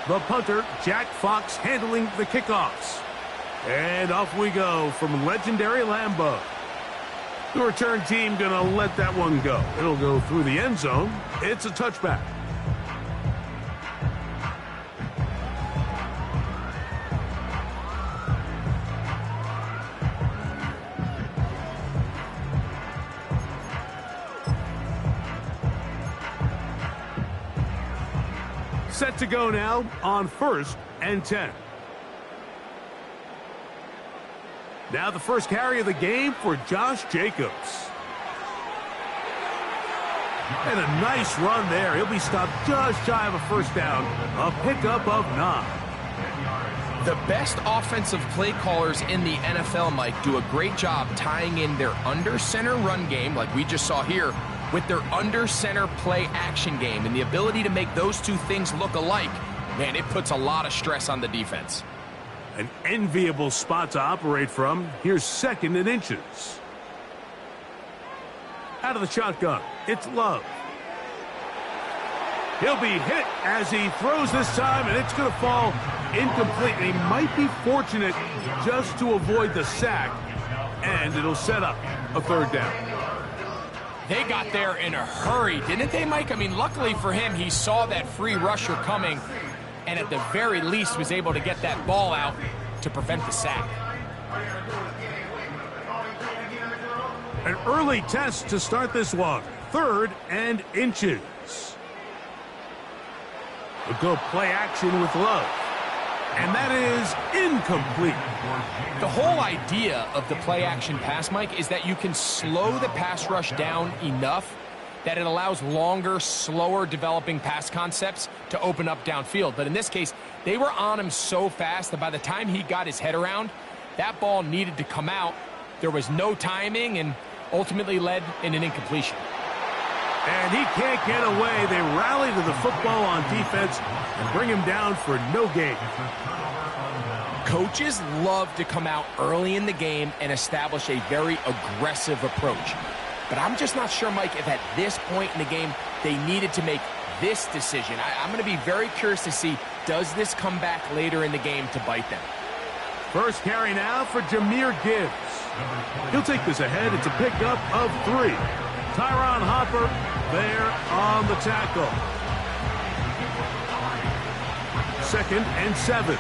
The punter, Jack Fox, handling the kickoffs. And off we go from legendary Lambeau. The return team going to let that one go. It'll go through the end zone. It's a touchback. Set to go now on 1st and 10. Now the first carry of the game for Josh Jacobs. And a nice run there. He'll be stopped just shy of a first down. A pickup of 9. The best offensive play callers in the NFL, Mike, do a great job tying in their under-center run game, like we just saw here, with their under-center play action game. And the ability to make those two things look alike, man, it puts a lot of stress on the defense. An enviable spot to operate from. Here's 2nd and inches. Out of the shotgun, it's Love. He'll be hit as he throws this time, and it's going to fall incomplete. And he might be fortunate just to avoid the sack, and it'll set up a 3rd down. They got there in a hurry, didn't they, Mike? I mean, luckily for him, he saw that free rusher coming, and at the very least was able to get that ball out to prevent the sack. An early test to start this one. 3rd and inches. We'll go play action with Love. And that is incomplete. The whole idea of the play action pass, Mike, is that you can slow the pass rush down enough that it allows longer, slower developing pass concepts to open up downfield. But in this case, they were on him so fast that by the time he got his head around, that ball needed to come out. There was no timing and ultimately led in an incompletion. And he can't get away. They rally to the football on defense and bring him down for no gain. Coaches love to come out early in the game and establish a very aggressive approach. But I'm just not sure, Mike, if at this point in the game they needed to make this decision. I'm going to be very curious to see, does this come back later in the game to bite them? First carry now for Jahmyr Gibbs. He'll take this ahead. It's a pickup of 3. Tyron Hopper there on the tackle. 2nd and 7.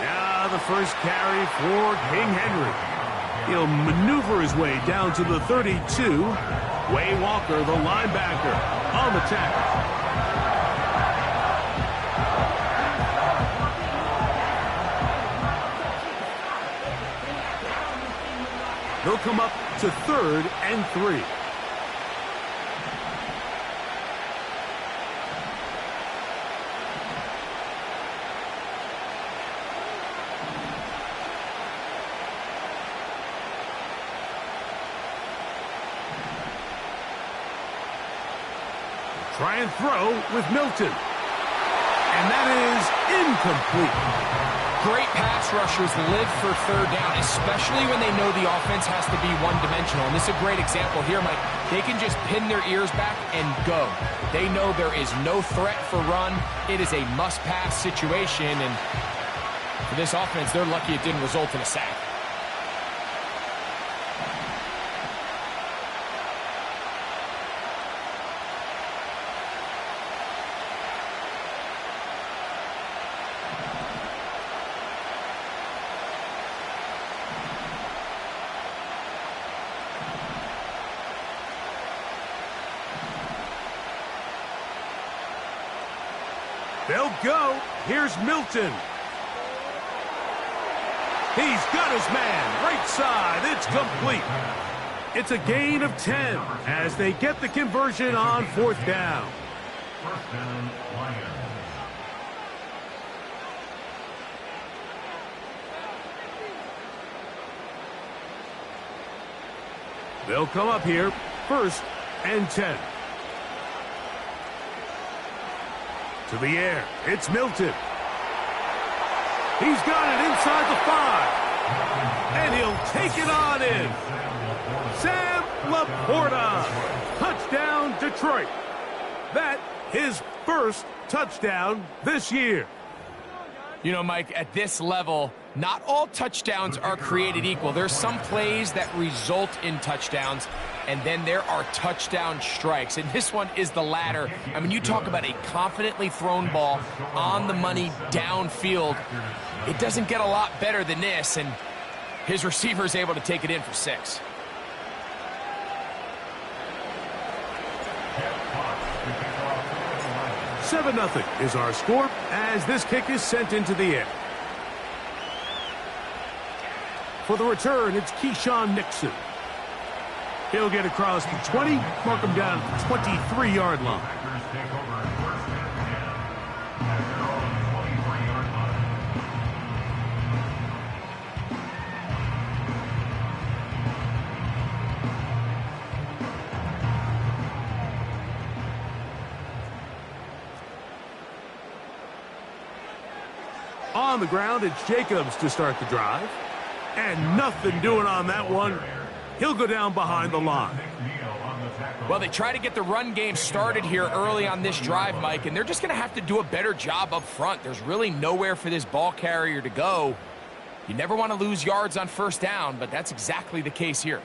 Now the first carry for King Henry. He'll maneuver his way down to the 32. Way Walker, the linebacker, on the tackle. He'll come up to 3rd and 3. Try and throw with Milton. And that is incomplete. Great pass rushers live for 3rd down, especially when they know the offense has to be one-dimensional. And this is a great example here, Mike. They can just pin their ears back and go. They know there is no threat for run. It is a must-pass situation. And for this offense, they're lucky it didn't result in a sack. They'll go. Here's Milton. He's got his man. Right side. It's complete. It's a gain of 10 as they get the conversion on 4th down. First down, Lions. They'll come up here. 1st and 10. To the air, it's Milton. He's got it inside the 5. And he'll take it on in. Sam Laporta. Touchdown, Detroit. That his first touchdown this year. You know, Mike, at this level, not all touchdowns are created equal. There's some plays that result in touchdowns, and then there are touchdown strikes. And this one is the latter. I mean, you talk about a confidently thrown ball on the money downfield. It doesn't get a lot better than this, and his receiver is able to take it in for 6. Nothing is our score as this kick is sent into the air. For the return, it's Keyshawn Nixon. He'll get across the 20, mark him down at the 23-yard line. On the ground, it's Jacobs to start the drive. And nothing doing on that one. He'll go down behind the line. Well, they try to get the run game started here early on this drive, Mike, and they're just going to have to do a better job up front. There's really nowhere for this ball carrier to go. You never want to lose yards on first down, but that's exactly the case here.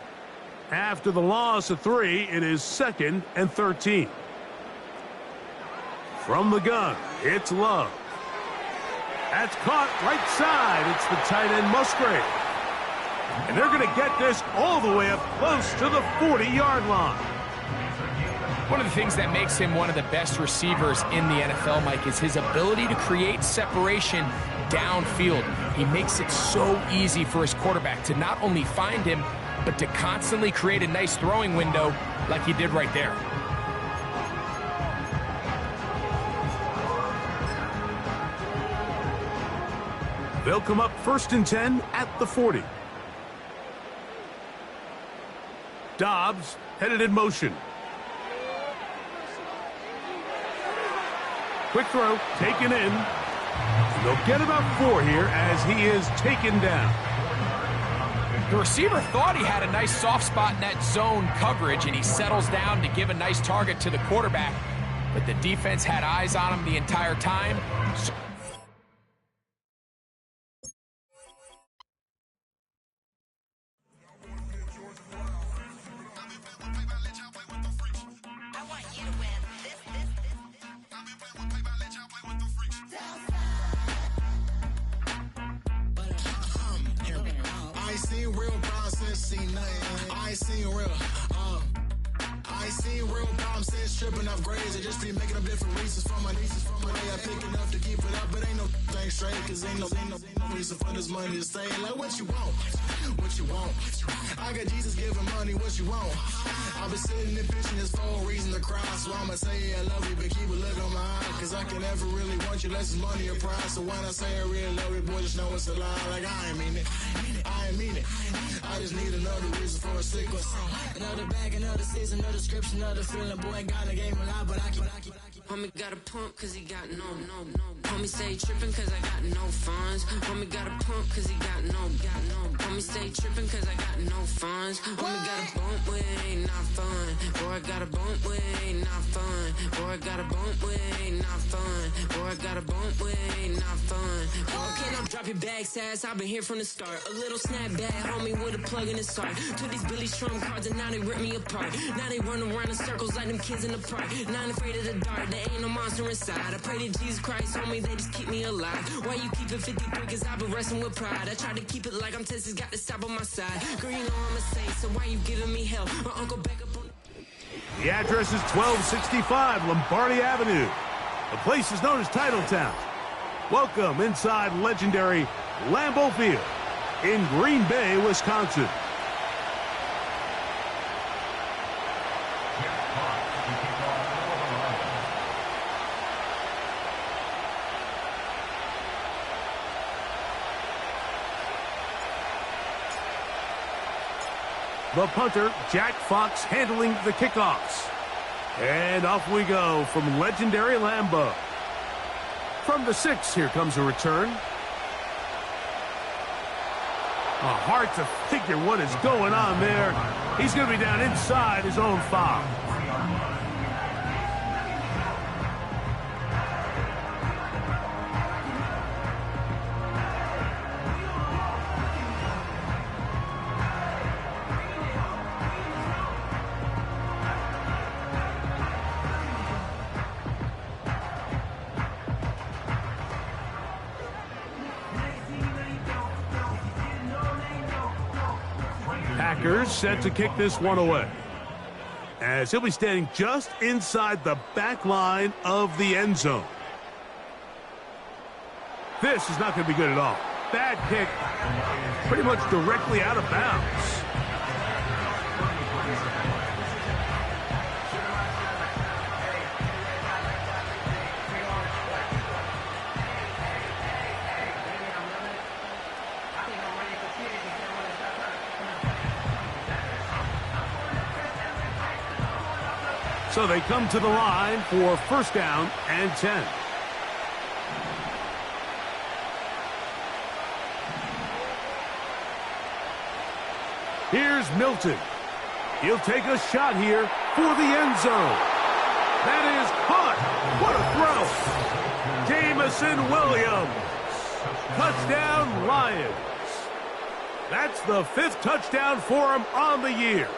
After the loss of 3, it is 2nd and 13. From the gun, it's Love. That's caught right side. It's the tight end Musgrave. And they're going to get this all the way up close to the 40-yard line. One of the things that makes him one of the best receivers in the NFL, Mike, is his ability to create separation downfield. He makes it so easy for his quarterback to not only find him, but to constantly create a nice throwing window like he did right there. They'll come up 1st and 10 at the 40. Dobbs headed in motion. Quick throw, taken in. And they'll get about 4 here as he is taken down. The receiver thought he had a nice soft spot in that zone coverage, and he settles down to give a nice target to the quarterback. But the defense had eyes on him the entire time. Tripping off grades, I just be making up different reasons for my nieces. From my way I pick enough to keep it up, but ain't no thing straight, cause ain't no reason for this money to stay. Like what you want, what you want. I got Jesus giving money, what you want. I've been sitting and pitching this for a reason to cry, so I'ma say I love you, but keep a look on my eye, cause I can never really want you unless it's money or pride. So when I say I really love you, boy, just know it's a lie. Like I ain't mean it, I ain't mean it. I just need another reason for a sequence. Another bag, another season, another description, another feeling. Boy, got a game a lot, but I keep. Homie got a pump cause he got no. Homie stay trippin' cause I got no funds. Homie got a pump cause he got no. Homie stay trippin' cause I got no funds. Homie got a bump with it ain't not fun. Boy, I got a bump with it ain't not fun. Boy, I got a bump with it ain't not fun. Boy, I got a bump with it ain't not fun. Okay, now drop your bag, sass. I've been here from the start. A little snapback, homie, with a plug in his heart. Took these Billy Strum cards and now they rip me apart. Now they run around in circles like them kids in the park. Not afraid of the dark, there ain't no monster inside. I pray to Jesus Christ, homie, they just keep me alive. Why you keep it 53? Cause I've been wrestling with pride. I try to keep it like I'm Texas, got the stop on my side. Girl, you know I'm a saint, so why you giving me hell? My uncle back up on... The address is 1265 Lombardi Avenue. The place is known as Titletown. Welcome inside legendary Lambeau Field in Green Bay, Wisconsin. The punter, Jack Fox, handling the kickoffs. And off we go from legendary Lambeau. From the 6, here comes a return. Hard to figure what is going on there. He's going to be down inside his own 5. Packers set to kick this one away, as he'll be standing just inside the back line of the end zone. This is not going to be good at all. Bad kick, pretty much directly out of bounds. So they come to the line for first down and 10. Here's Milton. He'll take a shot here for the end zone. That is caught. What a throw. Jamison Williams. Touchdown, Lions. That's the 5th touchdown for him on the year.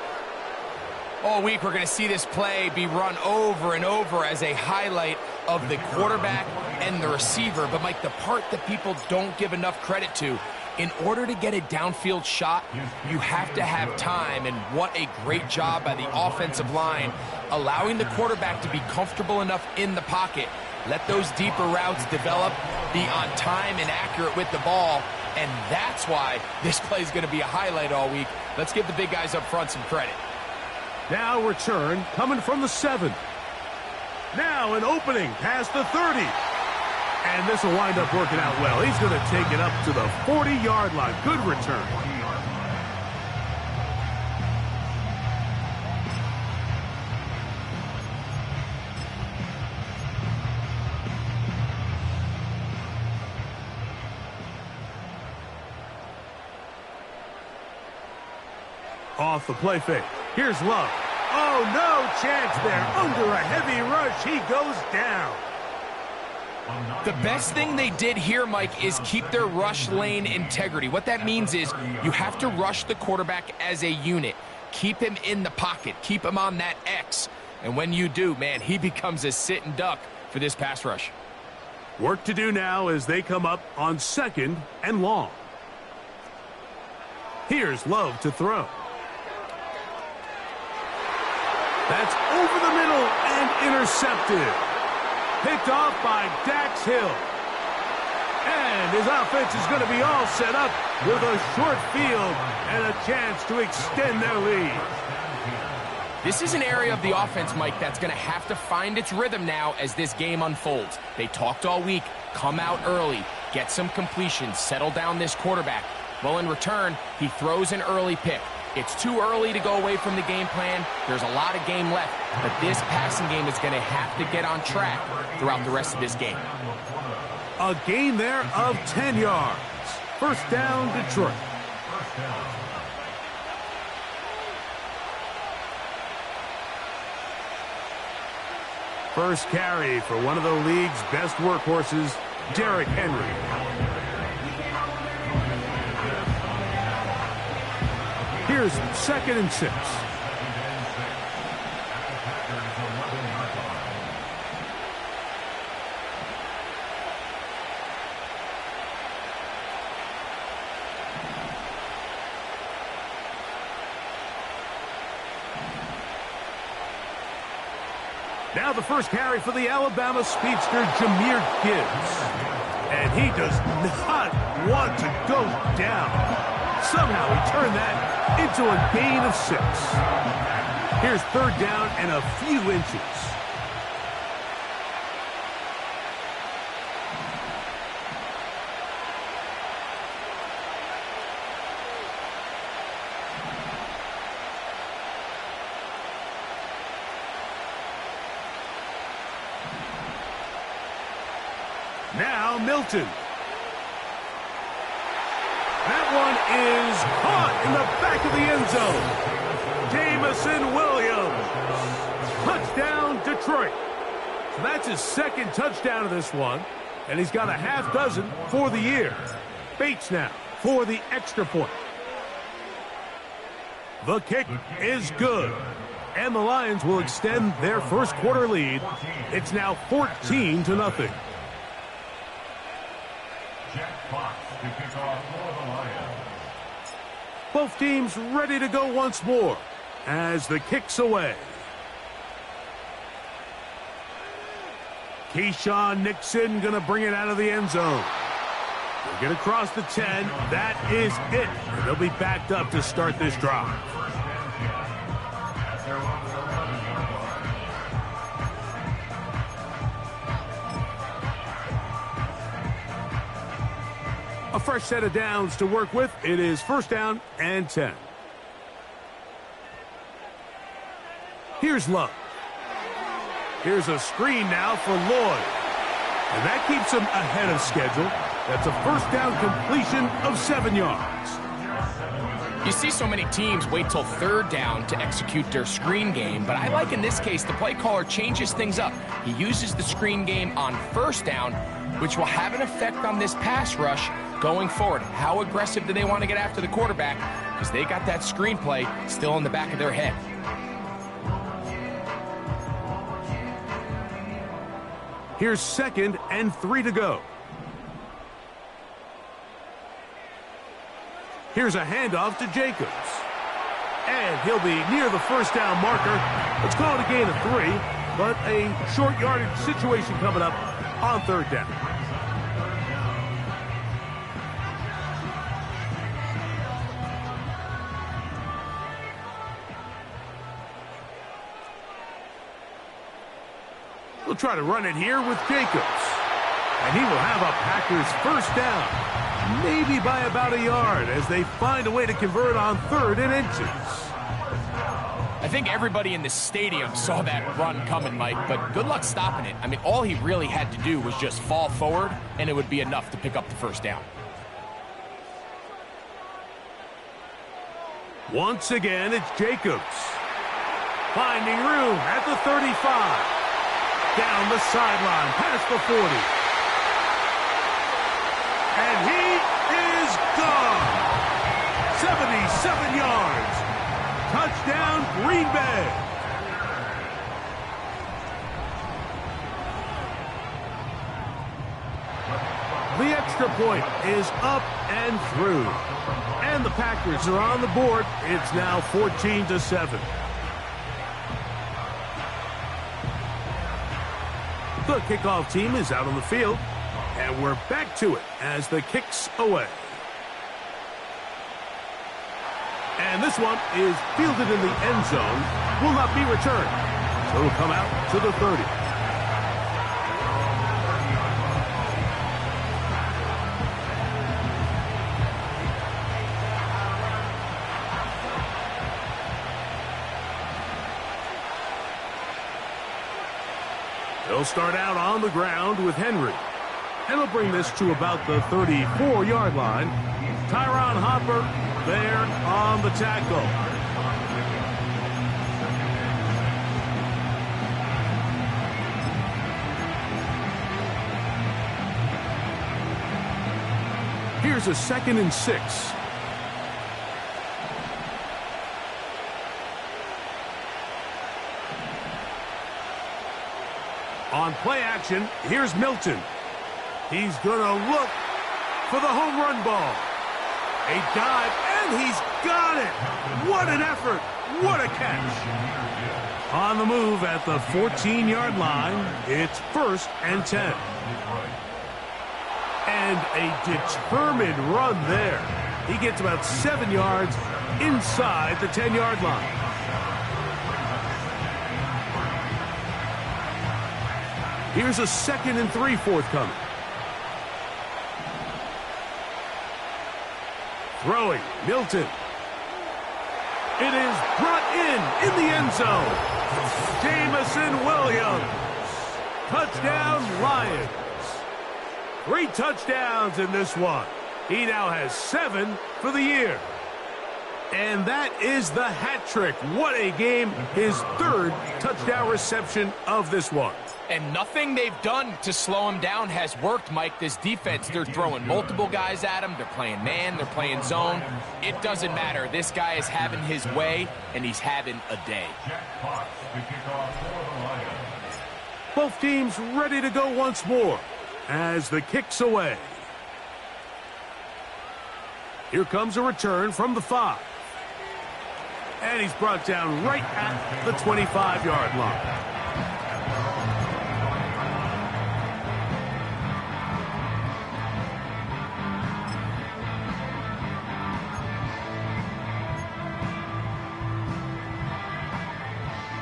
All week, we're going to see this play be run over and over as a highlight of the quarterback and the receiver. But, Mike, the part that people don't give enough credit to, in order to get a downfield shot, you have to have time. And what a great job by the offensive line, allowing the quarterback to be comfortable enough in the pocket. Let those deeper routes develop, be on time and accurate with the ball. And that's why this play is going to be a highlight all week. Let's give the big guys up front some credit. Now return coming from the 7. Now an opening past the 30. And this will wind up working out well. He's going to take it up to the 40-yard line. Good return. Off the play fake. Here's Love. Oh, no chance there. Under a heavy rush, he goes down. The best thing they did here, Mike, is keep their rush lane integrity. What that means is you have to rush the quarterback as a unit. Keep him in the pocket. Keep him on that X. And when you do, man, he becomes a sit and duck for this pass rush. Work to do now as they come up on 2nd and long. Here's Love to throw. That's over the middle and intercepted. Picked off by Dax Hill. And his offense is going to be all set up with a short field and a chance to extend their lead. This is an area of the offense, Mike, that's going to have to find its rhythm now as this game unfolds. They talked all week, come out early, get some completions, settle down this quarterback. Well, in return, he throws an early pick. It's too early to go away from the game plan. There's a lot of game left, but this passing game is going to have to get on track throughout the rest of this game. A gain there of 10 yards. First down, Detroit. First carry for one of the league's best workhorses, Derrick Henry. Here's 2nd and 6. Now the first carry for the Alabama speedster, Jahmyr Gibbs. And he does not want to go down. Somehow he turned that into a gain of 6. Here's 3rd down and a few inches. Now Milton. That one is caught in the back of the end zone. Jamison Williams. Touchdown, Detroit. So that's his second touchdown of this one, and he's got a half dozen for the year. Bates now for the extra point. The kick is good, and the Lions will extend their first quarter lead. It's now 14-0. Both teams ready to go once more as the kick's away. Keyshawn Nixon going to bring it out of the end zone. They'll get across the 10. That is it. And they'll be backed up to start this drive. A fresh set of downs to work with. It is first down and 10. Here's Love. Here's a screen now for Lloyd. And that keeps him ahead of schedule. That's a first down completion of 7 yards. You see so many teams wait till third down to execute their screen game, but I like in this case the play caller changes things up. He uses the screen game on first down, which will have an effect on this pass rush going forward. How aggressive do they want to get after the quarterback? Because they got that screenplay still in the back of their head. Here's 2nd and 3 to go. Here's a handoff to Jacobs. And he'll be near the first down marker. Let's call it a gain of 3, but a short yardage situation coming up on third down. We'll try to run it here with Jacobs. And he will have a Packers first down. Maybe by about a yard as they find a way to convert on 3rd and inches. I think everybody in the stadium saw that run coming, Mike, but good luck stopping it. I mean, all he really had to do was just fall forward, and it would be enough to pick up the first down. Once again, it's Jacobs. Finding room at the 35. Down the sideline, past the 40. And he is gone. 77 yards. Touchdown, Green Bay. The extra point is up and through. And the Packers are on the board. It's now 14-7. The kickoff team is out on the field, and we're back to it as the kick's away. And this one is fielded in the end zone, will not be returned. So it'll come out to the 30. They'll start out on the ground with Henry. And they'll bring this to about the 34-yard line. Tyron Hopper there on the tackle. Here's a 2nd and 6. On play action, here's Milton. He's going to look for the home run ball. A dive, and he's got it. What an effort. What a catch. On the move at the 14-yard line, it's 1st and 10. And a determined run there. He gets about 7 yards inside the 10-yard line. Here's a 2nd and 3 forthcoming. Throwing, Milton. It is brought in the end zone. Jamison Williams. Touchdown, Lions. 3 touchdowns in this one. He now has 7 for the year. And that is the hat trick. What a game. His 3rd touchdown reception of this one. And nothing they've done to slow him down has worked, Mike. This defense, they're throwing multiple guys at him. They're playing man. They're playing zone. It doesn't matter. This guy is having his way, and he's having a day. Both teams ready to go once more as the kick's away. Here comes a return from the 5. And he's brought down right at the 25-yard line.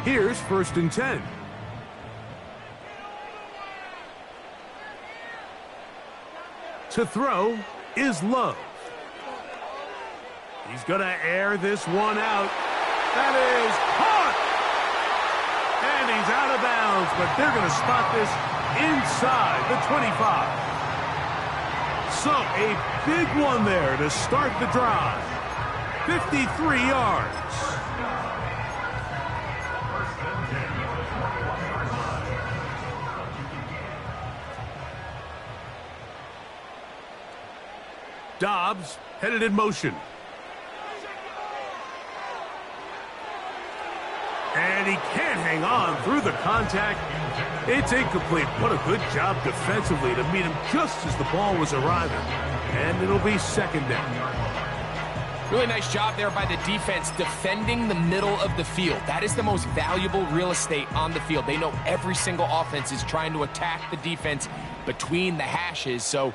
Here's 1st and 10. To throw is Love. He's going to air this one out. That is caught! And he's out of bounds, but they're going to spot this inside the 25. So a big one there to start the drive. 53 yards. Dobbs headed in motion. And he can't hang on through the contact. It's incomplete. What a good job defensively to meet him just as the ball was arriving. And it'll be 2nd down. Really nice job there by the defense defending the middle of the field. That is the most valuable real estate on the field. They know every single offense is trying to attack the defense between the hashes. So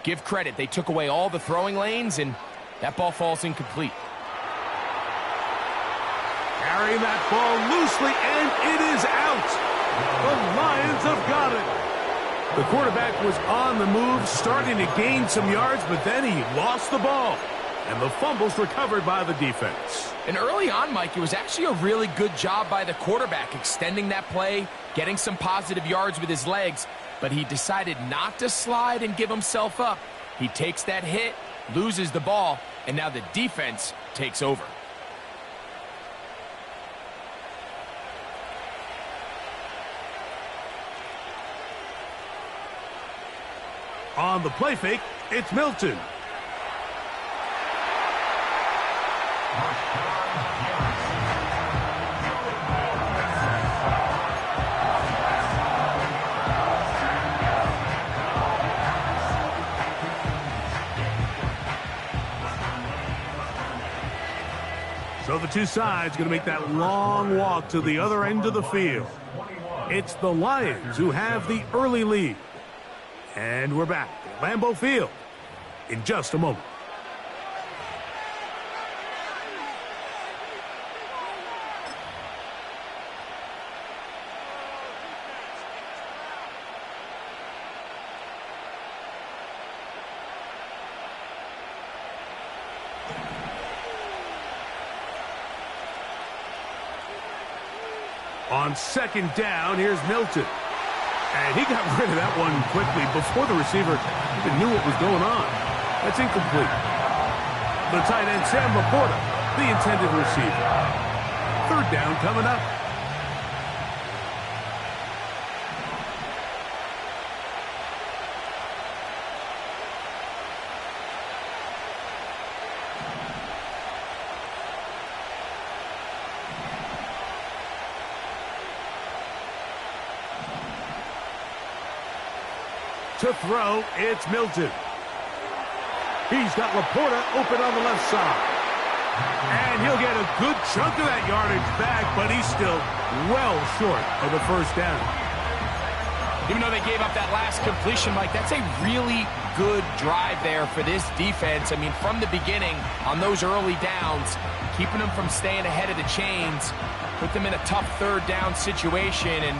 give credit. They took away all the throwing lanes, and that ball falls incomplete. Carrying that ball loosely, and it is out. The Lions have got it. The quarterback was on the move, starting to gain some yards, but then he lost the ball. And the fumble's recovered by the defense. And early on, Mike, it was actually a really good job by the quarterback, extending that play, getting some positive yards with his legs, but he decided not to slide and give himself up. He takes that hit, loses the ball, and now the defense takes over. On the play fake, it's Milton. So the two sides going to make that long walk to the other end of the field. It's the Lions who have the early lead. And we're back at Lambeau Field in just a moment. On 2nd down, here's Milton. And he got rid of that one quickly before the receiver even knew what was going on. That's incomplete. The tight end, Sam Laporta, the intended receiver. 3rd down coming up. To throw, it's Milton. He's got Laporta open on the left side. And he'll get a good chunk of that yardage back, but he's still well short of the 1st down. Even though they gave up that last completion, Mike, that's a really good drive there for this defense. I mean, from the beginning, on those early downs, keeping them from staying ahead of the chains, put them in a tough 3rd down situation, and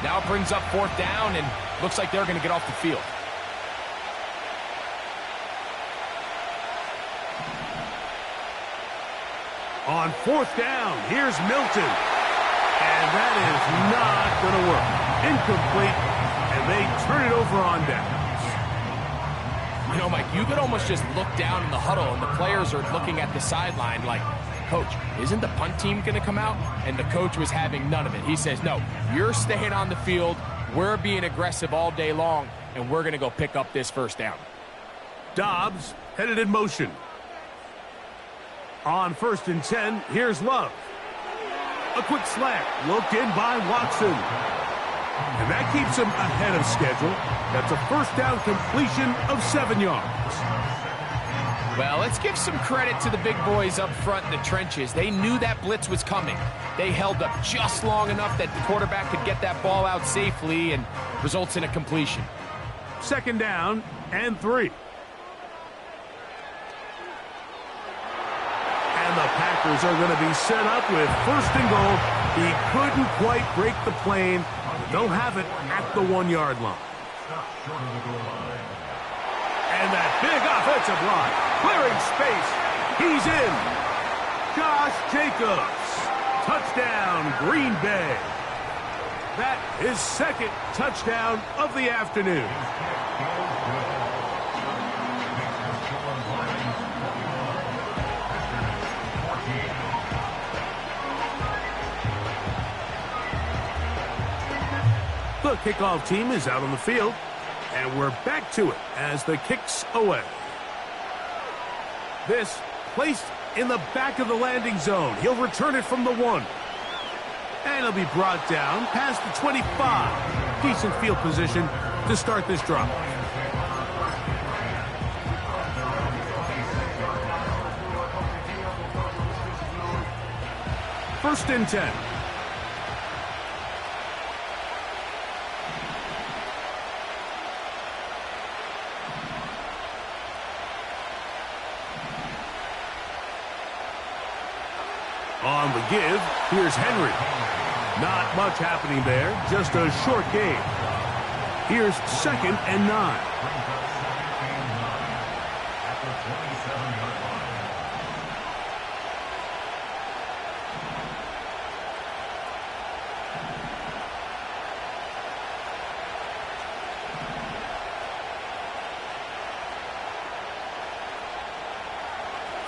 now it brings up 4th down, and looks like they're going to get off the field. On 4th down, here's Milton. And that is not going to work. Incomplete, and they turn it over on downs. You know, Mike, you could almost just look down in the huddle and the players are looking at the sideline like, Coach, isn't the punt team going to come out? And the coach was having none of it. He says, no, you're staying on the field. We're being aggressive all day long, and we're going to go pick up this first down. Dobbs headed in motion. On 1st and 10, here's Love. A quick slant, looked in by Watson. And that keeps him ahead of schedule. That's a first down completion of 7 yards. Well, let's give some credit to the big boys up front in the trenches. They knew that blitz was coming. They held up just long enough that the quarterback could get that ball out safely and results in a completion. 2nd down and 3. And the Packers are going to be set up with 1st and goal. He couldn't quite break the plane. They'll have it at the 1-yard line. And that big offensive line, clearing space. He's in. Josh Jacobs. Touchdown, Green Bay. That is 2nd touchdown of the afternoon. The kickoff team is out on the field, and we're back to it as the kick's away. This placed in the back of the landing zone. He'll return it from the 1. And he'll be brought down past the 25. Decent field position to start this drive. First and 10. On the give, here's Henry. Not much happening there, just a short gain. Here's 2nd and 9.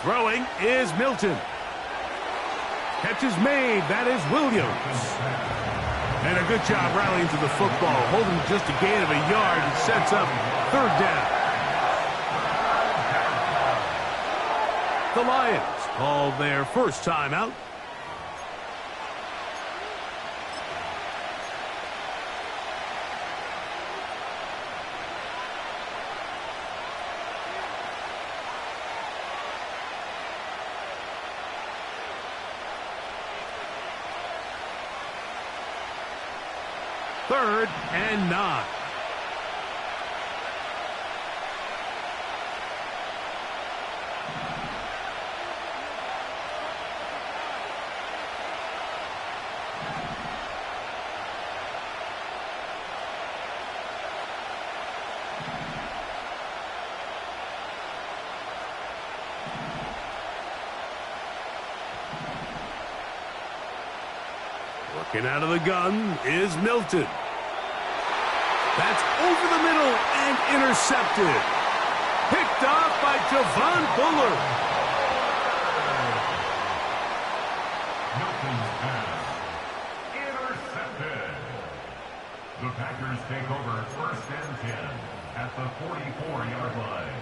Throwing is Milton. Catch is made. That is Williams. And a good job rallying to the football, holding just a gain of a yard and sets up 3rd down. The Lions call their first timeout. Third and 9. Working out of the gun is Milton. That's over the middle and intercepted. Picked off by Javon Bullard. Milton's pass. Intercepted. The Packers take over 1st and 10 at the 44-yard line.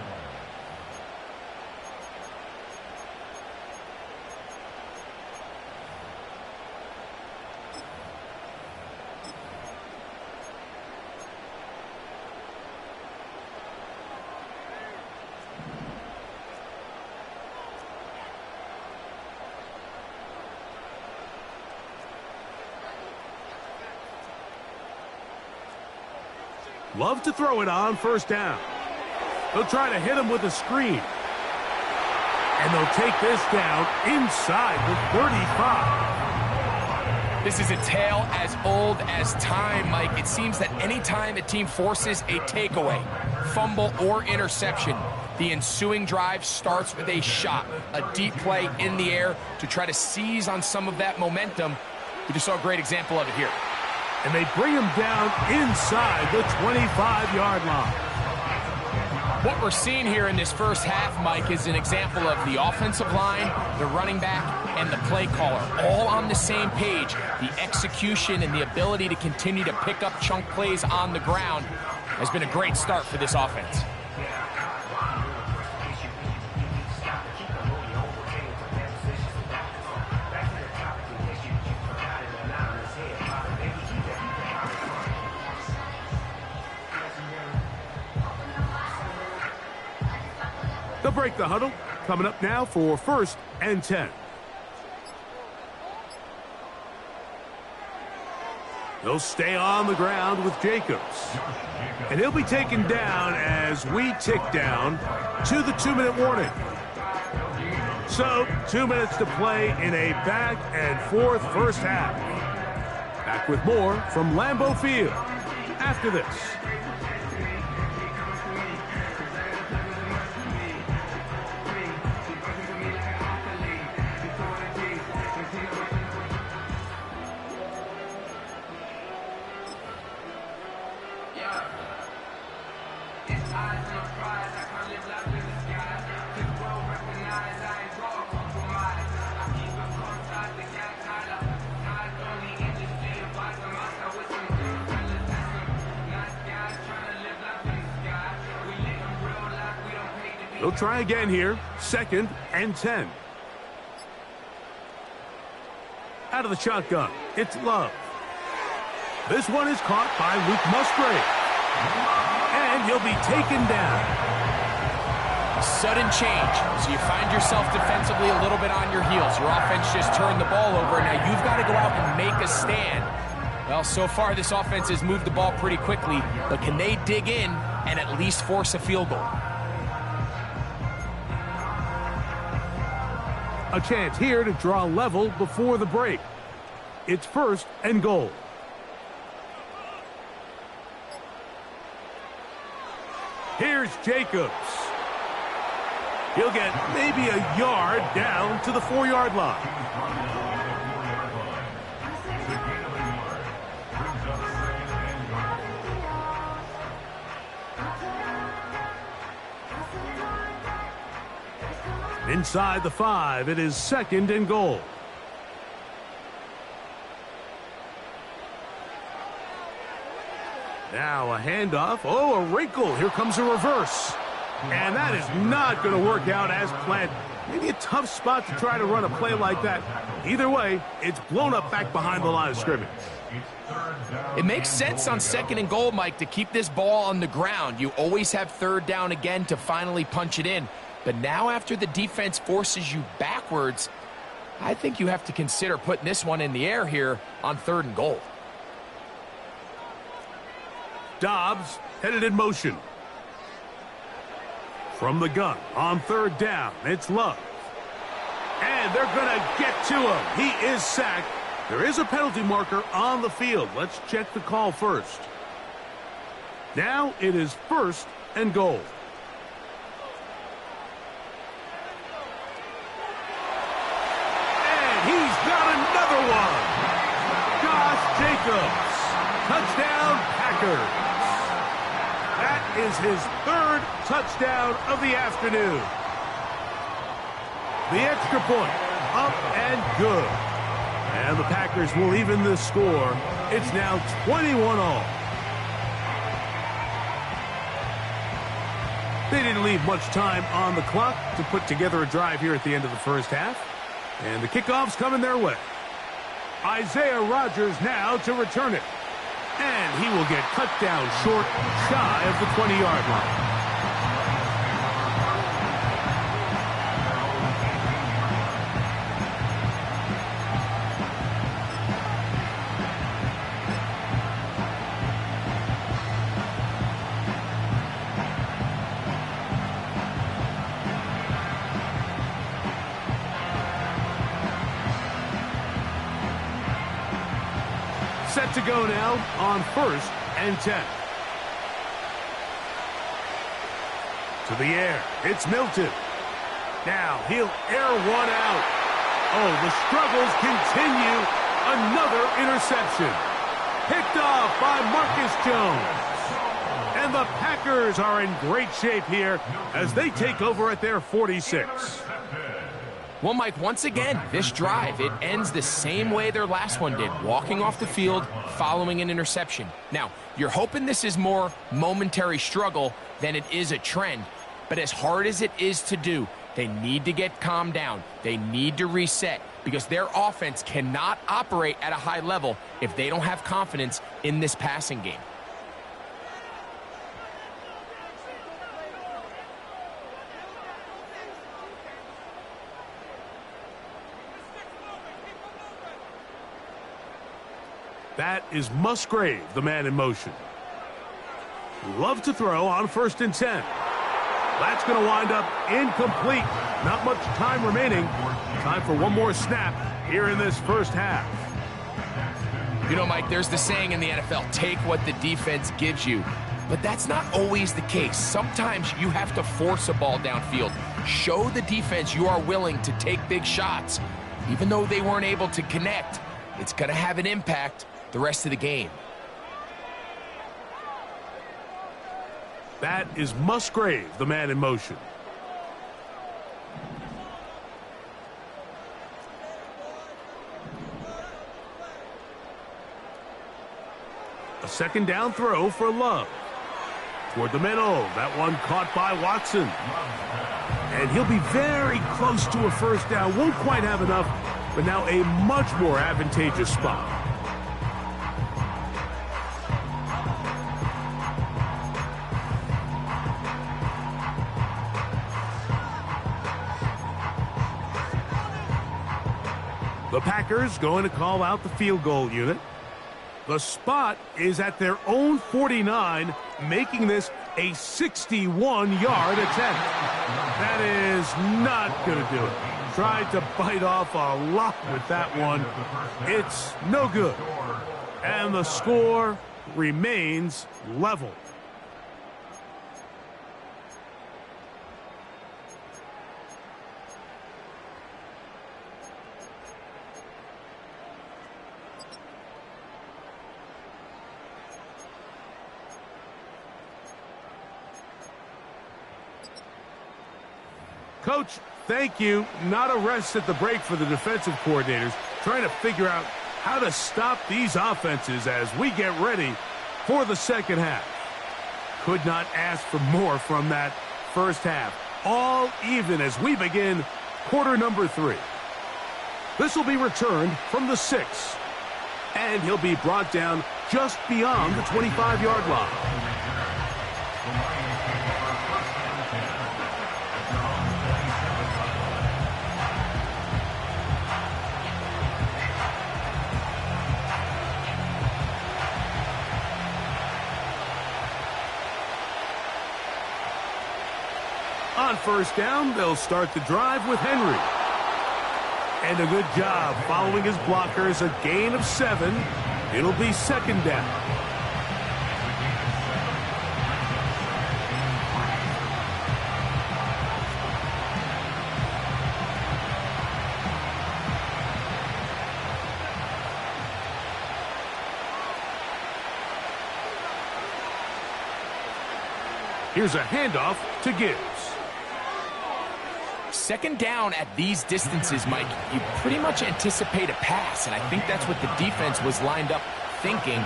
Love to throw it on 1st down. They'll try to hit him with a screen. And they'll take this down inside the 35. This is a tale as old as time, Mike. It seems that anytime a team forces a takeaway, fumble, or interception, the ensuing drive starts with a shot, a deep play in the air to try to seize on some of that momentum. We just saw a great example of it here. And they bring him down inside the 25-yard line. What we're seeing here in this first half, Mike, is an example of the offensive line, the running back, and the play caller all on the same page. The execution and the ability to continue to pick up chunk plays on the ground has been a great start for this offense. They'll break the huddle. Coming up now for 1st and 10. He'll stay on the ground with Jacobs. And he'll be taken down as we tick down to the 2-minute warning. So, 2 minutes to play in a back-and-forth first half. Back with more from Lambeau Field after this. They'll try again here. 2nd and 10. Out of the shotgun, it's Love. This one is caught by Luke Musgrave. And he'll be taken down. Sudden change. So you find yourself defensively a little bit on your heels. Your offense just turned the ball over. Now you've got to go out and make a stand. Well, so far this offense has moved the ball pretty quickly, but can they dig in and at least force a field goal? A chance here to draw level before the break. It's 1st and goal. Here's Jacobs. He'll get maybe a yard down to the 4-yard line. Inside the 5, it is 2nd and goal. Now a handoff. Oh, a wrinkle. Here comes a reverse. And that is not going to work out as planned. Maybe a tough spot to try to run a play like that. Either way, it's blown up back behind the line of scrimmage. It makes sense on 2nd and goal, Mike, to keep this ball on the ground. You always have 3rd down again to finally punch it in. But now after the defense forces you backwards, I think you have to consider putting this one in the air here on 3rd and goal. Dobbs headed in motion. From the gun on 3rd down, it's Love. And they're going to get to him. He is sacked. There is a penalty marker on the field. Let's check the call first. Now it is 1st and goal. He's got another one. Josh Jacobs. Touchdown, Packers. That is his 3rd touchdown of the afternoon. The extra point, up and good. And the Packers will even the score. It's now 21-all. They didn't leave much time on the clock to put together a drive here at the end of the first half. And the kickoff's coming their way. Isaiah Rodgers now to return it. And he will get cut down short, shy of the 20-yard line. Set to go now on 1st and 10. To the air, it's Milton. Now he'll air one out. Oh, the struggles continue. Another interception. Picked off by Marcus Jones. And And the Packers are in great shape here as they take over at their 46. Well, Mike, once again, this drive, it ends the same way their last one did, walking off the field following an interception. Now, you're hoping this is more momentary struggle than it is a trend, but as hard as it is to do, they need to get calmed down. They need to reset because their offense cannot operate at a high level if they don't have confidence in this passing game. That is Musgrave, the man in motion. Love to throw on 1st and 10. That's going to wind up incomplete. Not much time remaining. Time for one more snap here in this first half. You know, Mike, there's the saying in the NFL, take what the defense gives you. But that's not always the case. Sometimes you have to force a ball downfield. Show the defense you are willing to take big shots. Even though they weren't able to connect, it's going to have an impact the rest of the game. That is Musgrave, the man in motion. A 2nd down throw for Love. Toward the middle. That one caught by Watson. And he'll be very close to a 1st down. Won't quite have enough, but now a much more advantageous spot. The Packers going to call out the field goal unit. The spot is at their own 49, making this a 61-yard attempt. That is not going to do it. Tried to bite off a lot with that one. It's no good. And the score remains level. Coach, thank you. Not a rest at the break for the defensive coordinators, trying to figure out how to stop these offenses as we get ready for the second half. Could not ask for more from that first half. All even as we begin quarter number 3. This will be returned from the 6. And he'll be brought down just beyond the 25-yard line. On 1st down, they'll start the drive with Henry. And a good job following his blockers, a gain of 7. It'll be 2nd down. Here's a handoff to Gibbs. 2nd down at these distances, Mike, you pretty much anticipate a pass, and I think that's what the defense was lined up thinking.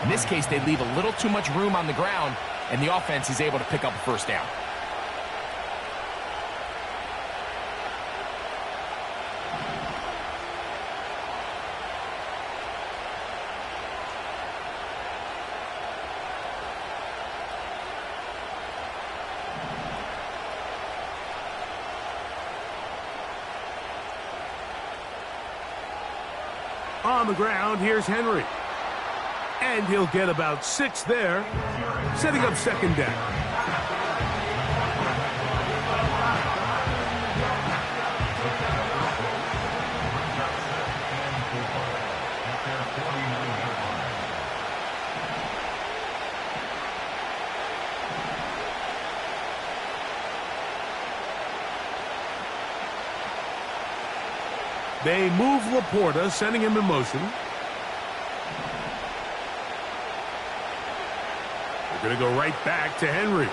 In this case, they leave a little too much room on the ground, and the offense is able to pick up a 1st down. On the ground, here's Henry. And he'll get about 6 there, setting up 2nd down. They move Laporta, sending him in motion. They're going to go right back to Henry.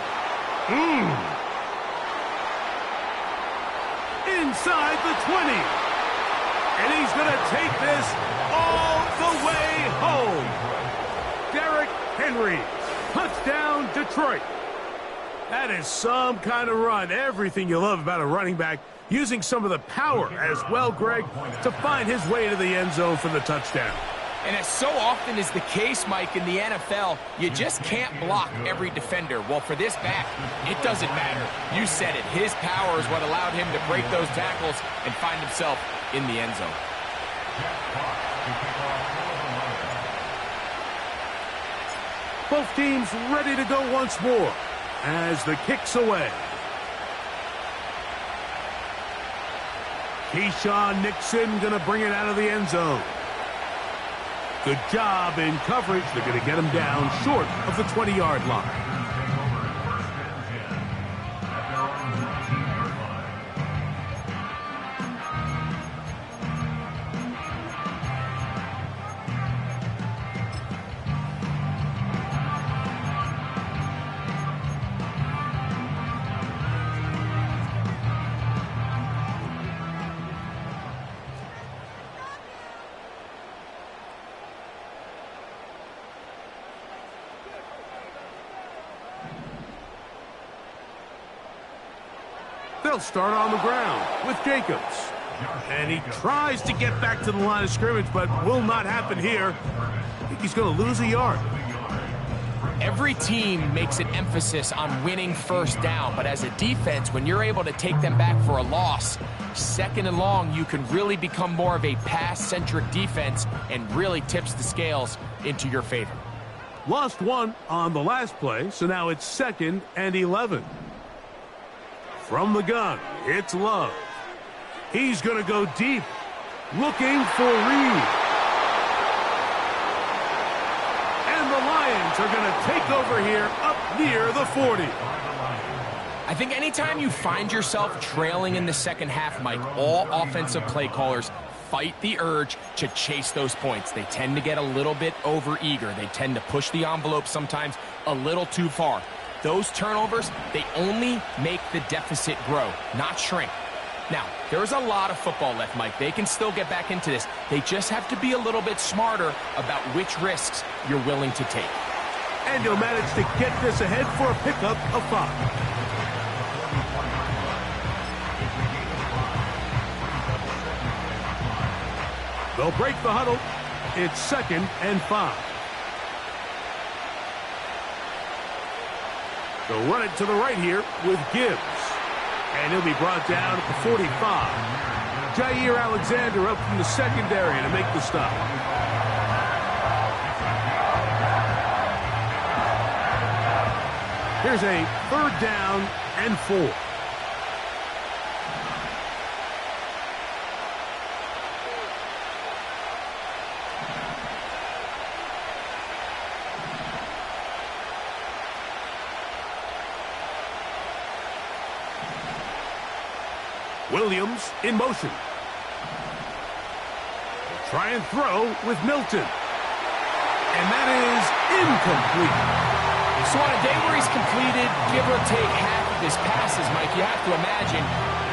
Inside the 20. And he's going to take this all the way home. Derrick Henry. Touchdown, Detroit. That is some kind of run. Everything you love about a running back, using some of the power as well, Greg, to find his way to the end zone for the touchdown. And as so often is the case, Mike, in the NFL, you just can't block every defender. Well, for this back, it doesn't matter. You said it. His power is what allowed him to break those tackles and find himself in the end zone. Both teams ready to go once more as the kick's away. Keyshawn Nixon going to bring it out of the end zone. Good job in coverage. They're going to get him down short of the 20-yard line. They'll start on the ground with Jacobs. And he tries to get back to the line of scrimmage, but will not happen here. I think he's going to lose a yard. Every team makes an emphasis on winning first down, but as a defense, when you're able to take them back for a loss, second and long, you can really become more of a pass-centric defense and really tips the scales into your favor. Lost one on the last play, so now it's 2nd and 11. From the gun, it's Love. He's going to go deep, looking for Reed. And the Lions are going to take over here up near the 40. I think anytime you find yourself trailing in the second half, Mike, all offensive play callers fight the urge to chase those points. They tend to get a little bit overeager. They tend to push the envelope sometimes a little too far. Those turnovers, they only make the deficit grow, not shrink. Now, there's a lot of football left, Mike. They can still get back into this. They just have to be a little bit smarter about which risks you're willing to take. And he'll manage to get this ahead for a pickup of 5. They'll break the huddle. It's 2nd and 5. They'll run it to the right here with Gibbs. And he'll be brought down at the 45. Jair Alexander up from the secondary to make the stop. Here's a 3rd down and 4. Williams in motion. They'll try and throw with Milton. And that is incomplete. So on a day where he's completed, give or take half of his passes, Mike, you have to imagine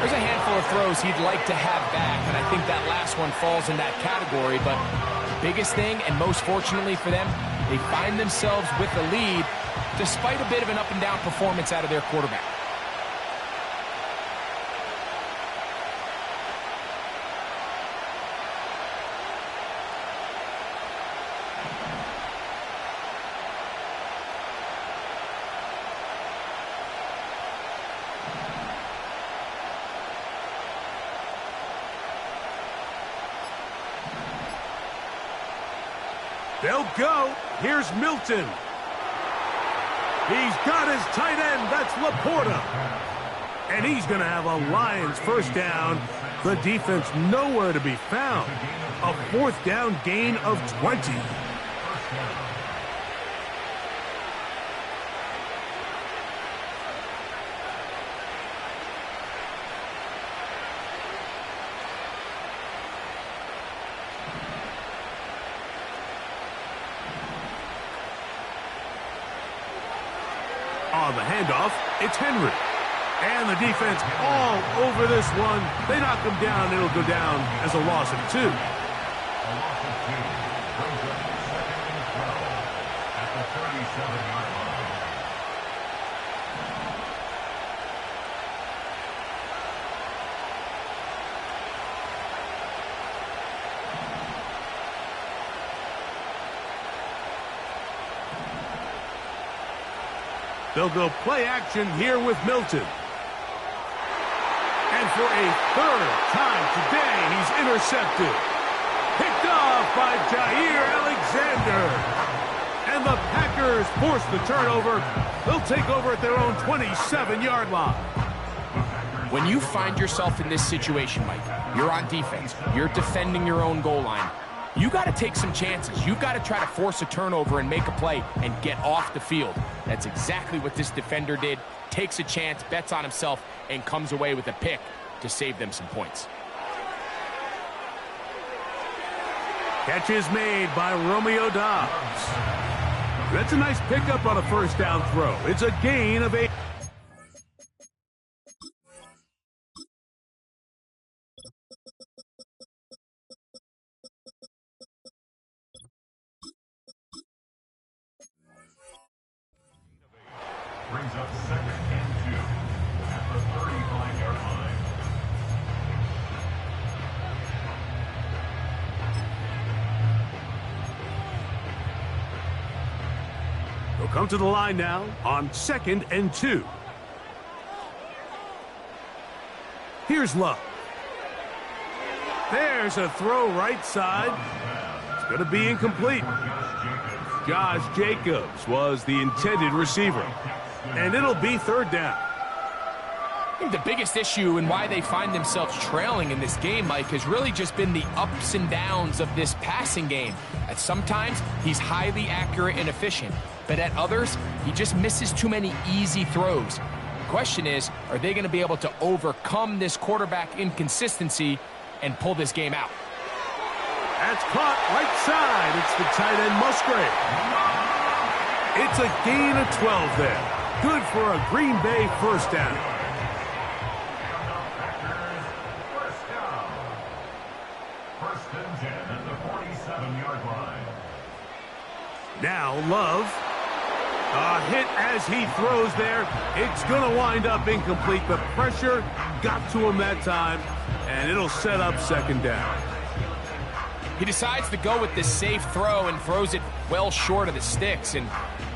there's a handful of throws he'd like to have back, and I think that last one falls in that category. But the biggest thing, and most fortunately for them, they find themselves with the lead despite a bit of an up-and-down performance out of their quarterback. They'll go. Here's Milton. He's got his tight end. That's Laporta. And he's going to have a Lions first down. The defense nowhere to be found. A 4th down gain of 20. On the handoff, it's Henry. And the defense all over this one. They knock him down. It'll go down as a loss of 2. A loss of 2 brings up 2nd and 12 at the 37-yard line. They'll go play action here with Milton. And for a 3rd time today, he's intercepted. Picked off by Jair Alexander. And the Packers force the turnover. They'll take over at their own 27-yard line. When you find yourself in this situation, Mike, you're on defense, you're defending your own goal line, you got to take some chances. You got to try to force a turnover and make a play and get off the field. That's exactly what this defender did. Takes a chance, bets on himself, and comes away with a pick to save them some points. Catch is made by Romeo Doubs. That's a nice pickup on a 1st down throw. It's a gain of 8. Brings up 2nd and 2 at the 35-yard line. They'll come to the line now on 2nd and 2. Here's Love. There's a throw right side. It's going to be incomplete. Josh Jacobs was the intended receiver. And it'll be 3rd down. I think the biggest issue and why they find themselves trailing in this game, Mike, has really just been the ups and downs of this passing game. At sometimes, he's highly accurate and efficient, but at others, he just misses too many easy throws. The question is, are they going to be able to overcome this quarterback inconsistency and pull this game out? That's caught right side. It's the tight end Musgrave. It's a gain of 12 there. Good for a Green Bay 1st down. First down. 1st and 10 at the 47-yard line. Now Love. A hit as he throws there. It's going to wind up incomplete. The pressure got to him that time, and it'll set up 2nd down. He decides to go with this safe throw and throws it well short of the sticks. And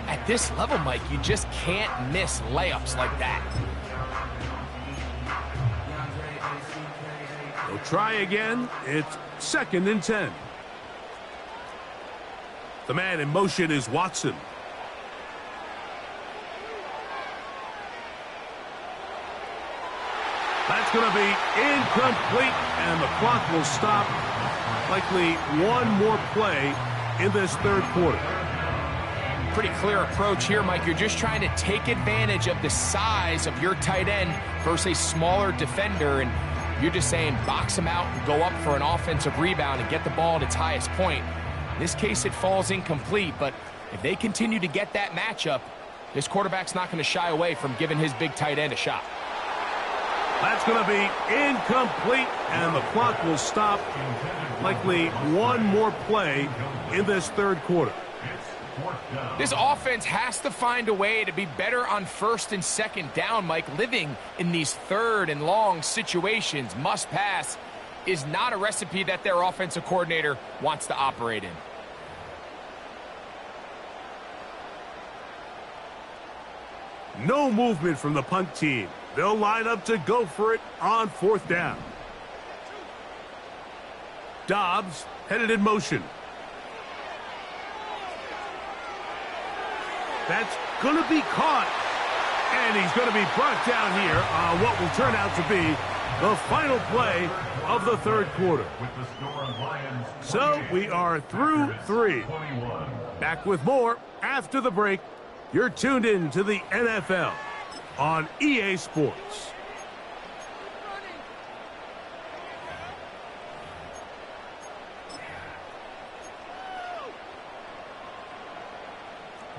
at this level, Mike, you just can't miss layups like that. They'll try again. It's 2nd and 10. The man in motion is Watson. That's going to be incomplete, and the clock will stop. Likely one more play in this 3rd quarter. Pretty clear approach here, Mike. You're just trying to take advantage of the size of your tight end versus a smaller defender, and you're just saying box him out and go up for an offensive rebound and get the ball at its highest point. In this case, it falls incomplete, but if they continue to get that matchup, this quarterback's not going to shy away from giving his big tight end a shot. That's going to be incomplete, and the clock will stop. Likely one more play in this 3rd quarter. This offense has to find a way to be better on 1st and 2nd down, Mike. Living in these 3rd and long situations, must pass, is not a recipe that their offensive coordinator wants to operate in. No movement from the punt team. They'll line up to go for it on 4th down. Doubs headed in motion. That's going to be caught. And he's going to be brought down here on what will turn out to be the final play of the 3rd quarter. So we are through 3. Back with more after the break. You're tuned in to the NFL on EA Sports.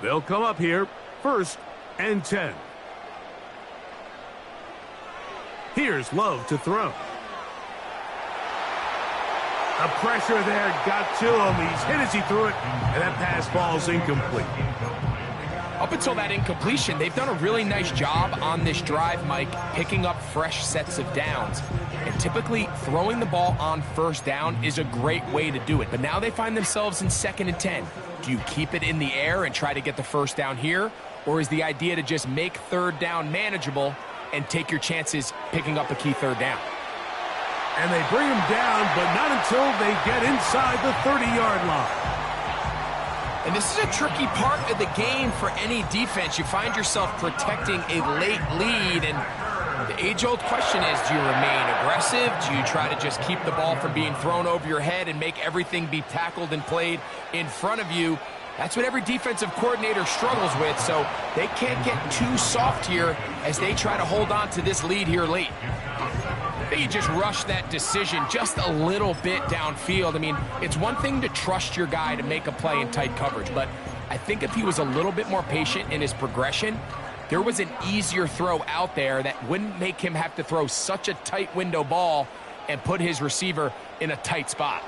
They'll come up here. First and 10. Here's Love to throw. The pressure there got to him. He's hit as he threw it, and that pass falls incomplete. Up until that incompletion, they've done a really nice job on this drive, Mike, picking up fresh sets of downs. And typically, throwing the ball on first down is a great way to do it. But now they find themselves in 2nd and 10. Do you keep it in the air and try to get the first down here? Or is the idea to just make 3rd down manageable and take your chances picking up a key 3rd down? And they bring him down, but not until they get inside the 30-yard line. And this is a tricky part of the game for any defense. You find yourself protecting a late lead, and the age-old question is, do you remain aggressive? Do you try to just keep the ball from being thrown over your head and make everything be tackled and played in front of you? That's what every defensive coordinator struggles with, so they can't get too soft here as they try to hold on to this lead here late. They just rush that decision just a little bit downfield. I mean, it's one thing to trust your guy to make a play in tight coverage, but I think if he was a little bit more patient in his progression, there was an easier throw out there that wouldn't make him have to throw such a tight window ball and put his receiver in a tight spot.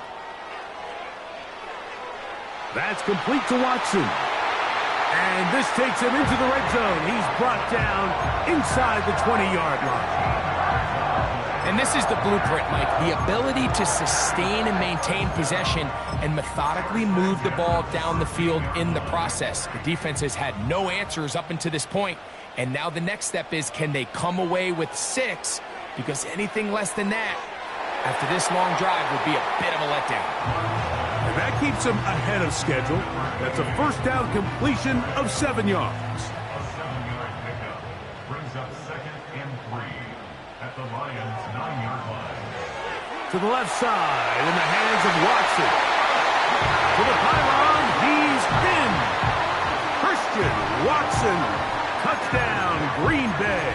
That's complete to Watson. And this takes him into the red zone. He's brought down inside the 20-yard line. And this is the blueprint, Mike. The ability to sustain and maintain possession and methodically move the ball down the field in the process. The defense has had no answers up until this point, and now the next step is, can they come away with 6? Because anything less than that, after this long drive, would be a bit of a letdown. And that keeps them ahead of schedule. That's a first down completion of 7 yards. A 7-yard pickup brings up 2nd and 3 at the Lions' 9-yard line. To the left side in the hands of Watson. To the pylon, he's in. Christian Watson, touchdown, Green Bay.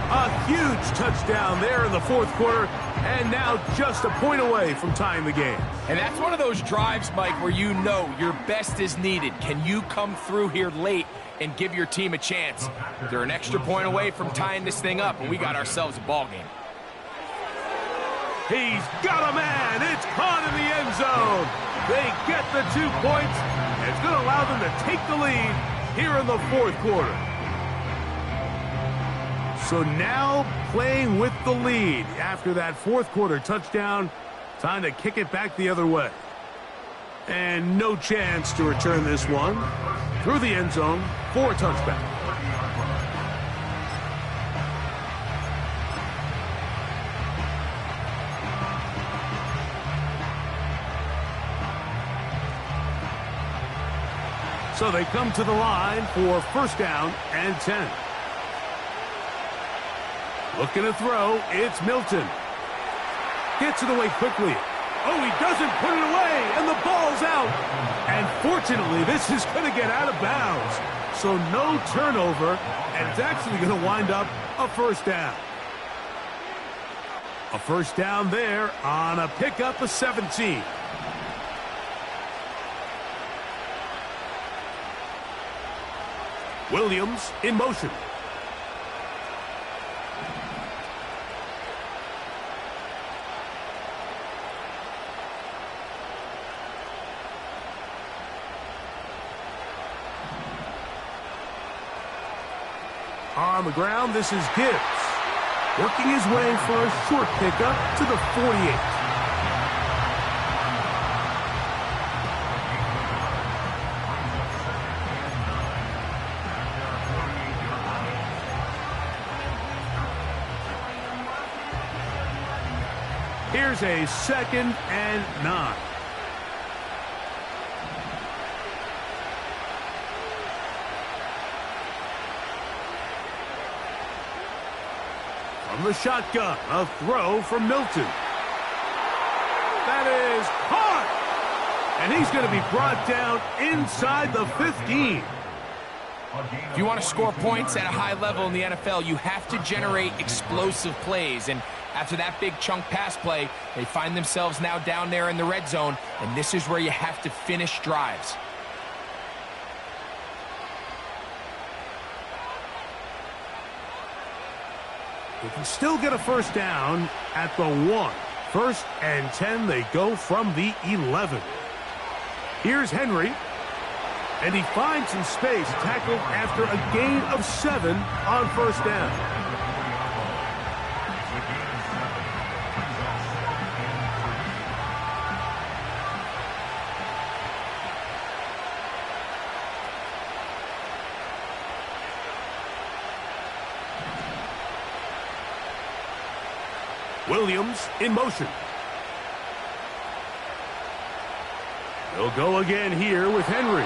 A huge touchdown there in the 4th quarter, and now just a point away from tying the game. And that's one of those drives, Mike, where you know your best is needed. Can you come through here late and give your team a chance? They're an extra point away from tying this thing up, and we got ourselves a ball game. He's got a man. It's caught in the end zone. They get the 2 points, and it's going to allow them to take the lead here in the 4th quarter. So now playing with the lead after that 4th quarter touchdown, time to kick it back the other way. And no chance to return this one through the end zone for a touchback. So they come to the line for first down and 10. Looking to throw, it's Milton. Gets it away quickly. Oh, he doesn't put it away, and the ball's out. And fortunately, this is going to get out of bounds. So no turnover, and it's actually going to wind up a first down. A first down there on a pickup of 17. Williams in motion. On the ground, this is Gibbs, working his way for a short pickup to the 48. Here's a 2nd and 9. From the shotgun, a throw from Milton. That is caught! And he's going to be brought down inside the 15. If you want to score points at a high level in the NFL, you have to generate explosive plays. And after that big chunk pass play, they find themselves now down there in the red zone, and this is where you have to finish drives. They can still get a first down at the 1. 1st and 10, they go from the 11. Here's Henry. And he finds some space, tackled after a gain of 7 on first down. Williams in motion. He'll go again here with Henry.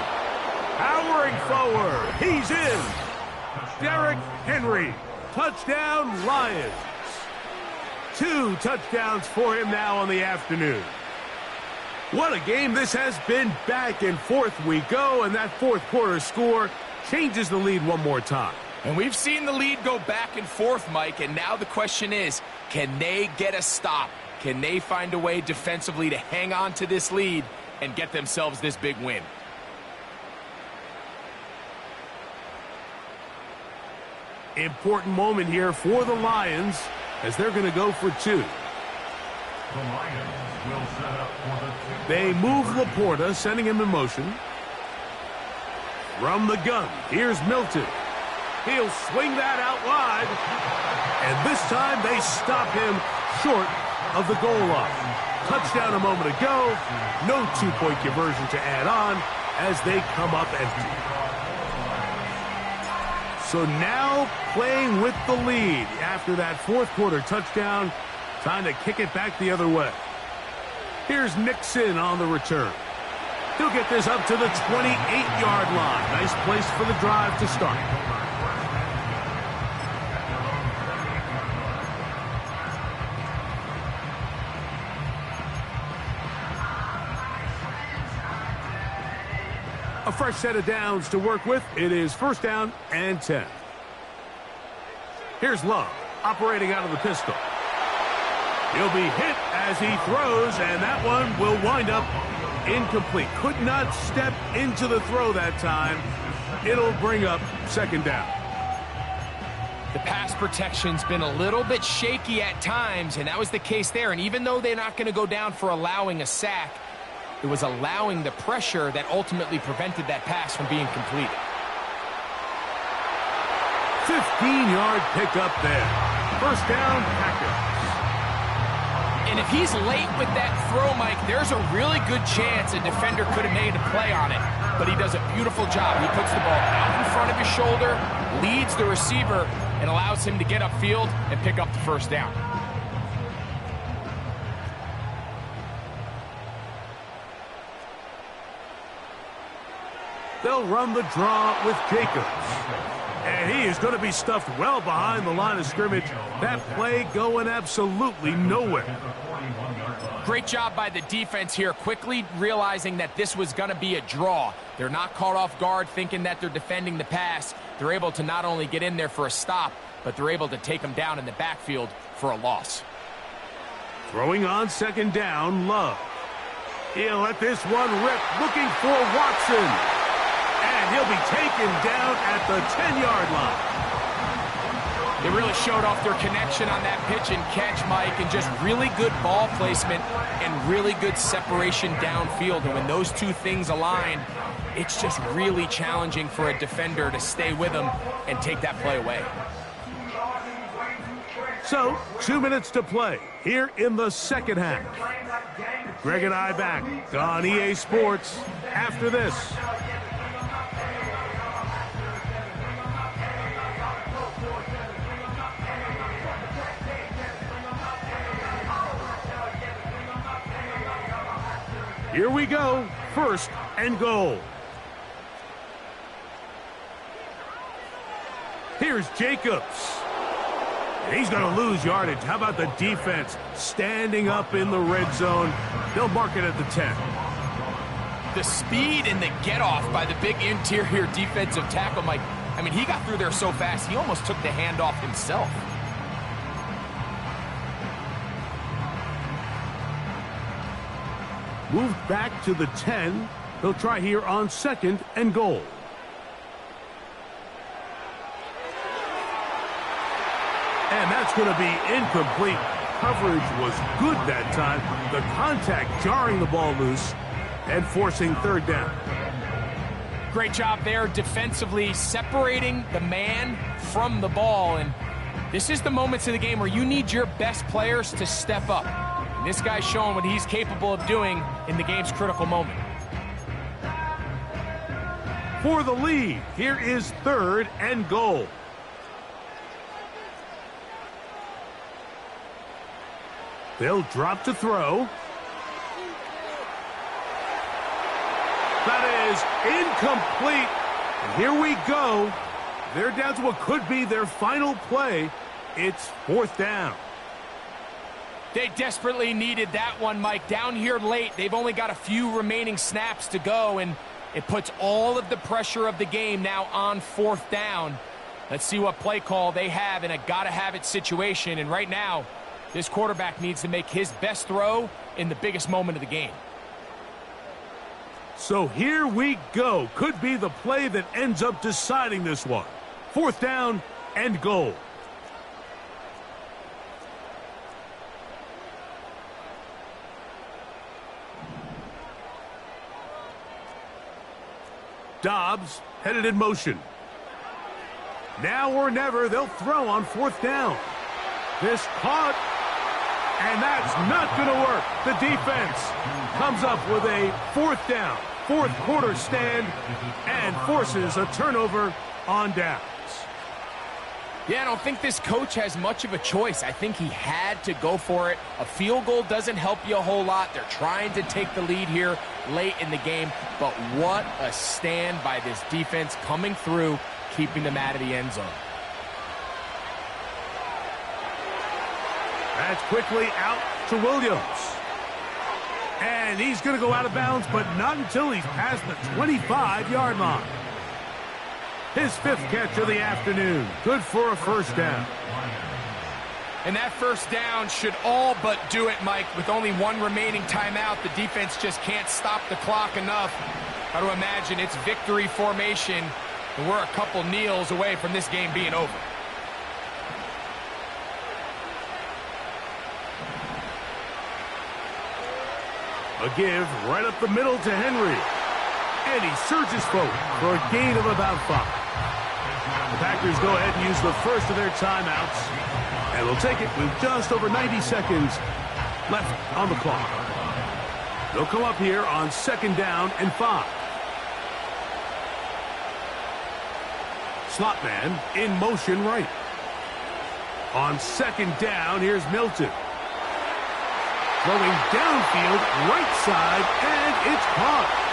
Powering forward. He's in. Derrick Henry. Touchdown, Lions. 2 touchdowns for him now on the afternoon. What a game this has been. Back and forth we go, and that fourth quarter score changes the lead one more time. And we've seen the lead go back and forth, Mike, and now the question is, can they get a stop? Can they find a way defensively to hang on to this lead and get themselves this big win? Important moment here for the Lions as they're going to go for 2. The Lions will set up for the 2. They move Laporta, sending him in motion. From the gun, here's Milton. He'll swing that out wide. And this time they stop him short of the goal line. Touchdown a moment ago. No 2-point conversion to add on as they come up empty. So now playing with the lead after that fourth quarter touchdown. Time to kick it back the other way. Here's Nixon on the return. He'll get this up to the 28-yard line. Nice place for the drive to start. A fresh set of downs to work with. It is 1st down and 10. Here's Love, operating out of the pistol. He'll be hit as he throws, and that one will wind up incomplete. Could not step into the throw that time. It'll bring up 2nd down. The pass protection's been a little bit shaky at times, and that was the case there. And even though they're not going to go down for allowing a sack, it was allowing the pressure that ultimately prevented that pass from being completed. 15-yard pickup there. 1st down, Packers. And if he's late with that throw, Mike, there's a really good chance a defender could have made a play on it. But he does a beautiful job. He puts the ball out in front of his shoulder, leads the receiver, and allows him to get upfield and pick up the 1st down. They'll run the draw with Jacobs. And he is going to be stuffed well behind the line of scrimmage. That play going absolutely nowhere. Great job by the defense here, quickly realizing that this was going to be a draw. They're not caught off guard thinking that they're defending the pass. They're able to not only get in there for a stop, but they're able to take them down in the backfield for a loss. Throwing on 2nd down, Love. He'll let this one rip, looking for Watson. And he'll be taken down at the 10-yard line. They really showed off their connection on that pitch and catch, Mike, and just really good ball placement and really good separation downfield. And when those two things align, it's just really challenging for a defender to stay with them and take that play away. So, 2 minutes to play here in the 2nd half. Greg and I back on EA Sports after this. Here we go. 1st and goal. Here's Jacobs. And he's going to lose yardage. How about the defense standing up in the red zone? They'll mark it at the 10. The speed and the get-off by the big interior defensive tackle, Mike. I mean, he got through there so fast, he almost took the handoff himself. Moved back to the 10. They'll try here on 2nd and goal. And that's It's going to be incomplete. Coverage was good that time. The contact jarring the ball loose and forcing third down. Great job there defensively, separating the man from the ball. And this is the moments of the game where you need your best players to step up. And this guy's showing what he's capable of doing in the game's critical moment. For the lead, here is 3rd and goal. They'll drop to throw. That is incomplete. And here we go. They're down to what could be their final play. It's 4th down. They desperately needed that one, Mike. Down here late, they've only got a few remaining snaps to go, and it puts all of the pressure of the game now on 4th down. Let's see what play call they have in a gotta-have-it situation. And right now, this quarterback needs to make his best throw in the biggest moment of the game. So here we go. Could be the play that ends up deciding this one. 4th down and goal. Dobbs headed in motion. Now or never, they'll throw on 4th down. This caught, and that's not going to work. The defense comes up with a 4th down, 4th quarter stand, and forces a turnover on downs. Yeah, I don't think this coach has much of a choice. I think he had to go for it. A field goal doesn't help you a whole lot. They're trying to take the lead here late in the game, but what a stand by this defense coming through, keeping them out of the end zone. That's quickly out to Williams. And he's going to go out of bounds, but not until he's past the 25-yard line. His 5th catch of the afternoon. Good for a 1st down. And that 1st down should all but do it, Mike. With only one remaining timeout, the defense just can't stop the clock enough. Got to imagine it's victory formation, and we're a couple kneels away from this game being over. A give right up the middle to Henry. And he surges forward for a gain of about 5. The Packers go ahead and use the first of their timeouts. And they'll take it with just over 90 seconds left on the clock. They'll come up here on 2nd down and 5. Slot man in motion right. On 2nd down, here's Milton. Throwing downfield, right side, and it's caught.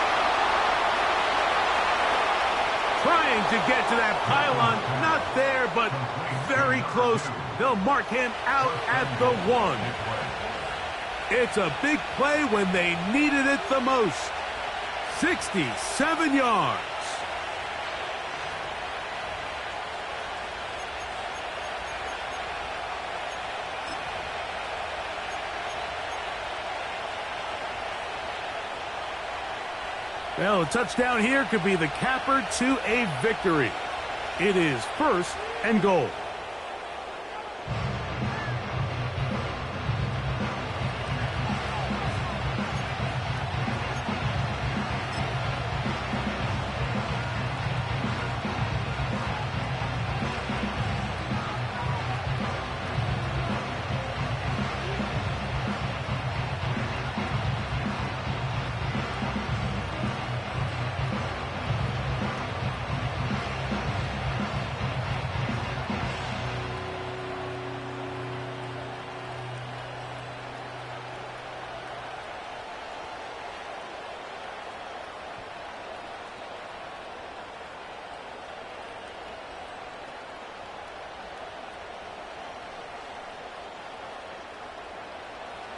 Trying to get to that pylon, not there, but very close. They'll mark him out at the 1. It's a big play when they needed it the most. 67 yards. Well, a touchdown here could be the capper to a victory. It is 1st and goal.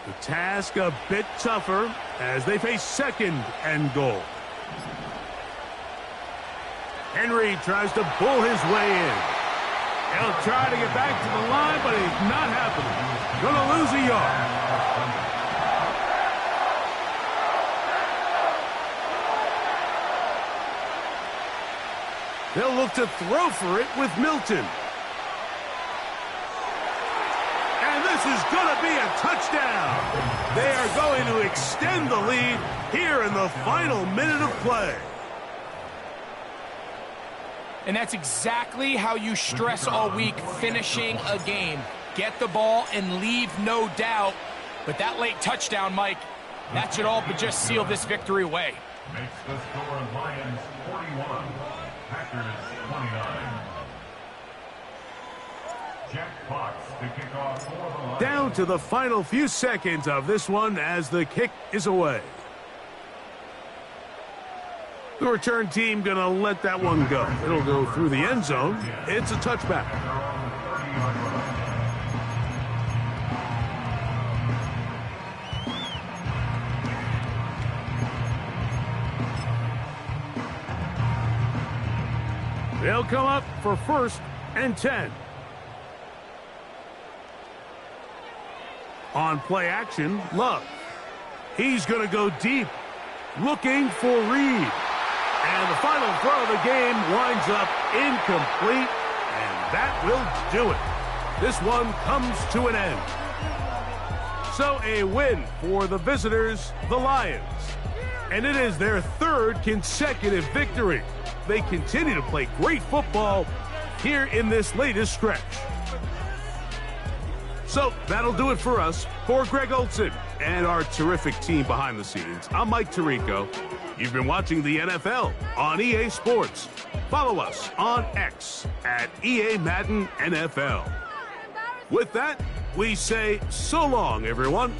The task a bit tougher as they face 2nd and goal. Henry tries to pull his way in. He'll try to get back to the line, but it's not happening. Gonna lose a yard. They'll look to throw for it with Milton. this is going to be a touchdown. They are going to extend the lead here in the final minute of play. And that's exactly how you stress all week, finishing a game. Get the ball and leave no doubt. But that late touchdown, Mike, that should all but just seal this victory away. Makes the score Lions 41, Packers 29. Jack Fox to kick off for the Lions. Down to the final few seconds of this one as the kick is away. The return team going to let that one go. It'll go through the end zone. It's a touchback. They'll come up for 1st and 10. On play action, Love. He's going to go deep, looking for Reed. And the final throw of the game winds up incomplete, and that will do it. This one comes to an end. So a win for the visitors, the Lions. And it is their 3rd consecutive victory. They continue to play great football here in this latest stretch. So that'll do it for us. For Greg Olson and our terrific team behind the scenes, I'm Mike Tirico. You've been watching the NFL on EA Sports. Follow us on X at EA Madden NFL. With that, we say so long, everyone.